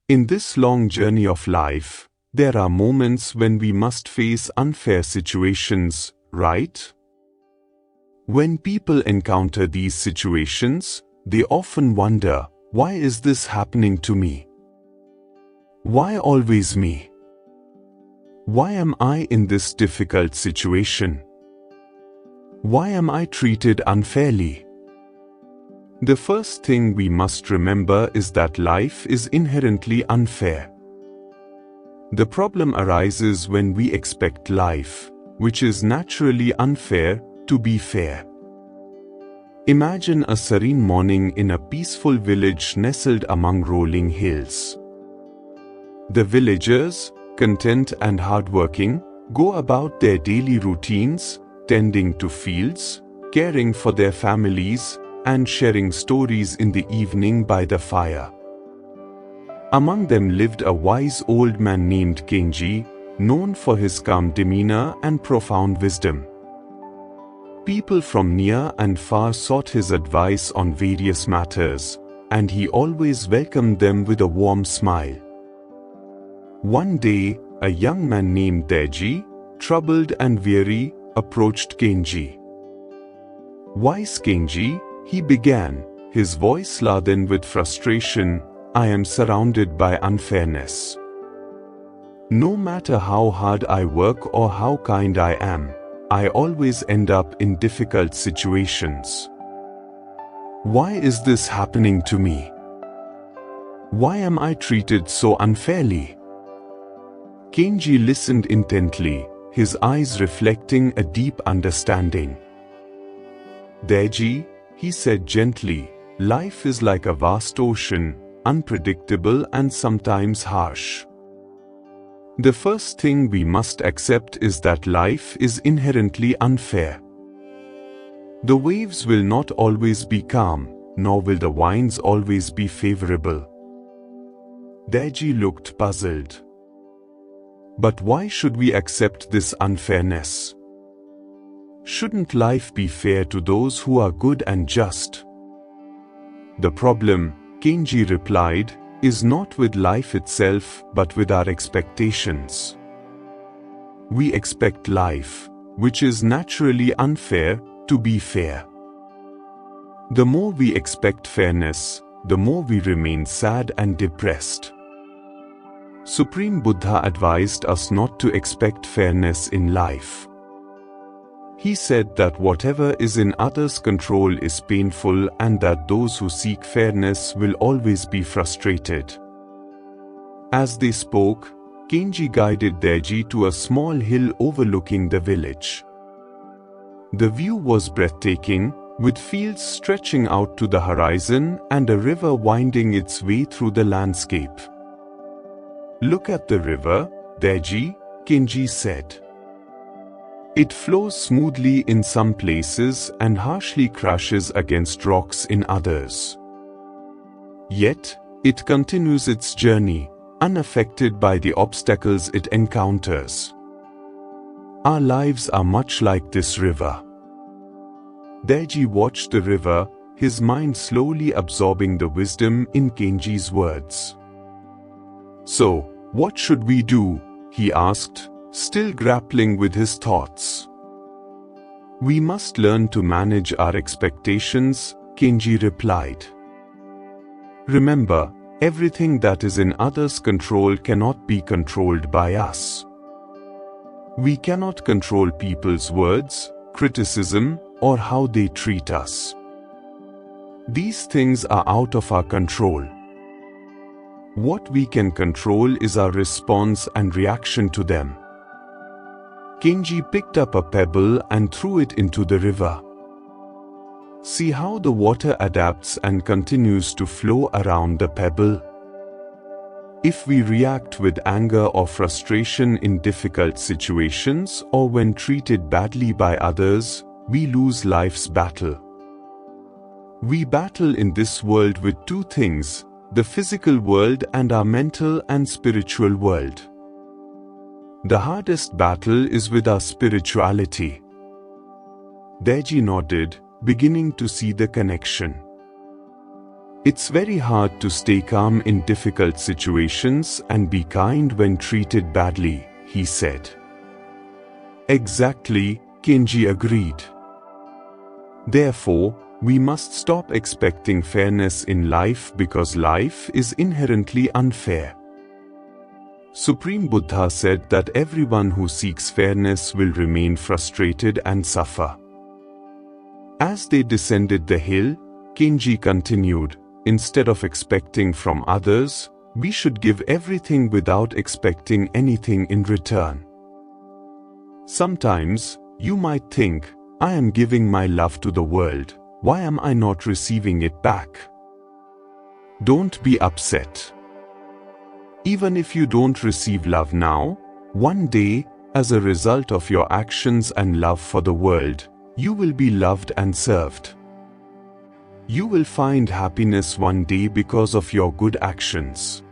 In this long journey of life, there are moments when we must face unfair situations, right? When people encounter these situations, they often wonder, why is this happening to me? Why always me? Why am I in this difficult situation? Why am I treated unfairly? The first thing we must remember is that life is inherently unfair. The problem arises when we expect life, which is naturally unfair, to be fair. Imagine a serene morning in a peaceful village nestled among rolling hills. The villagers, content and hardworking, go about their daily routines, tending to fields, caring for their families, and sharing stories in the evening by the fire. Among them lived a wise old man named Genji, known for his calm demeanor and profound wisdom. People from near and far sought his advice on various matters, and he always welcomed them with a warm smile. One day, a young man named Deji, troubled and weary, approached Genji. "Wise Genji," he began, his voice laden with frustration, "I am surrounded by unfairness. No matter how hard I work or how kind I am, I always end up in difficult situations. Why is this happening to me? Why am I treated so unfairly?" Genji listened intently, his eyes reflecting a deep understanding. "Deji," he said gently, "life is like a vast ocean, unpredictable and sometimes harsh. The first thing we must accept is that life is inherently unfair. The waves will not always be calm, nor will the winds always be favorable." Deji looked puzzled. "But why should we accept this unfairness? Shouldn't life be fair to those who are good and just?" "The problem," Genji replied, "is not with life itself but with our expectations. We expect life, which is naturally unfair, to be fair. The more we expect fairness, the more we remain sad and depressed." Supreme Buddha advised us not to expect fairness in life. He said that whatever is in others' control is painful and that those who seek fairness will always be frustrated. As they spoke, Genji guided Deji to a small hill overlooking the village. The view was breathtaking, with fields stretching out to the horizon and a river winding its way through the landscape. "Look at the river, Deji," Genji said. "It flows smoothly in some places and harshly crashes against rocks in others. Yet, it continues its journey, unaffected by the obstacles it encounters. Our lives are much like this river." Deji watched the river, his mind slowly absorbing the wisdom in Genji's words. "So, what should we do?" he asked, still grappling with his thoughts. "We must learn to manage our expectations," Genji replied. "Remember, everything that is in others' control cannot be controlled by us. We cannot control people's words, criticism, or how they treat us. These things are out of our control. What we can control is our response and reaction to them." Genji picked up a pebble and threw it into the river. "See how the water adapts and continues to flow around the pebble? If we react with anger or frustration in difficult situations or when treated badly by others, we lose life's battle. We battle in this world with two things, the physical world and our mental and spiritual world. The hardest battle is with our spirituality." Deji nodded, beginning to see the connection. It's very hard to stay calm in difficult situations and be kind when treated badly, he said. Exactly, Kenji agreed. Therefore, we must stop expecting fairness in life because life is inherently unfair. Supreme Buddha said that everyone who seeks fairness will remain frustrated and suffer. As they descended the hill, Kenji continued, instead of expecting from others, we should give everything without expecting anything in return. Sometimes, you might think, I am giving my love to the world, why am I not receiving it back? Don't be upset. Even if you don't receive love now, one day, as a result of your actions and love for the world, you will be loved and served. You will find happiness one day because of your good actions.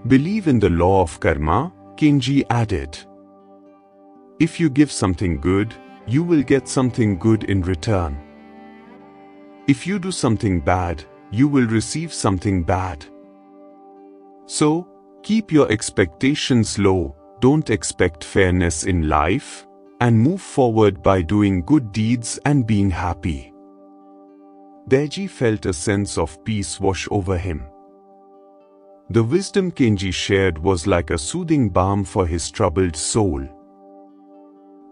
Believe in the law of karma, Kenji added. If you give something good, you will get something good in return. If you do something bad, you will receive something bad. So, keep your expectations low, don't expect fairness in life, and move forward by doing good deeds and being happy. Daiji felt a sense of peace wash over him. The wisdom Kenji shared was like a soothing balm for his troubled soul.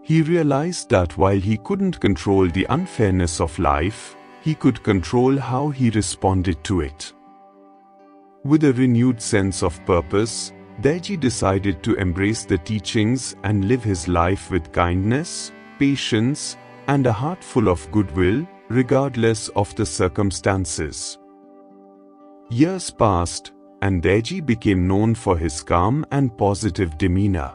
He realized that while he couldn't control the unfairness of life, he could control how he responded to it. With a renewed sense of purpose, Daiji decided to embrace the teachings and live his life with kindness, patience, and a heart full of goodwill, regardless of the circumstances. Years passed, and Daiji became known for his calm and positive demeanor.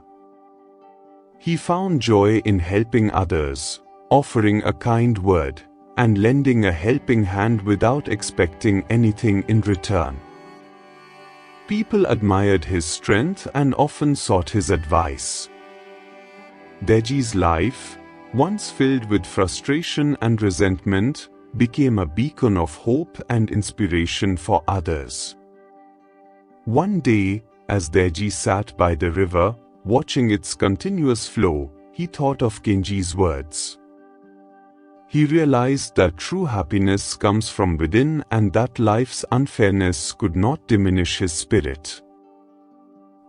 He found joy in helping others, offering a kind word, and lending a helping hand without expecting anything in return. People admired his strength and often sought his advice. Daiji's life, once filled with frustration and resentment, became a beacon of hope and inspiration for others. One day, as Daiji sat by the river, watching its continuous flow, he thought of Kenji's words. He realized that true happiness comes from within and that life's unfairness could not diminish his spirit.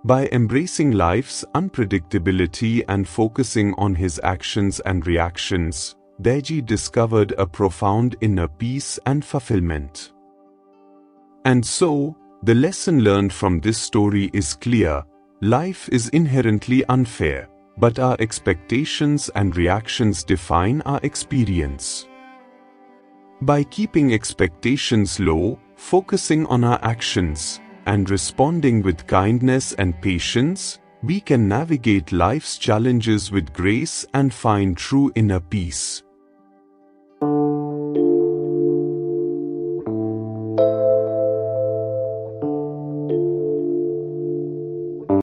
By embracing life's unpredictability and focusing on his actions and reactions, Daiji discovered a profound inner peace and fulfillment. And so, the lesson learned from this story is clear: life is inherently unfair, but our expectations and reactions define our experience. By keeping expectations low, focusing on our actions, and responding with kindness and patience, we can navigate life's challenges with grace and find true inner peace.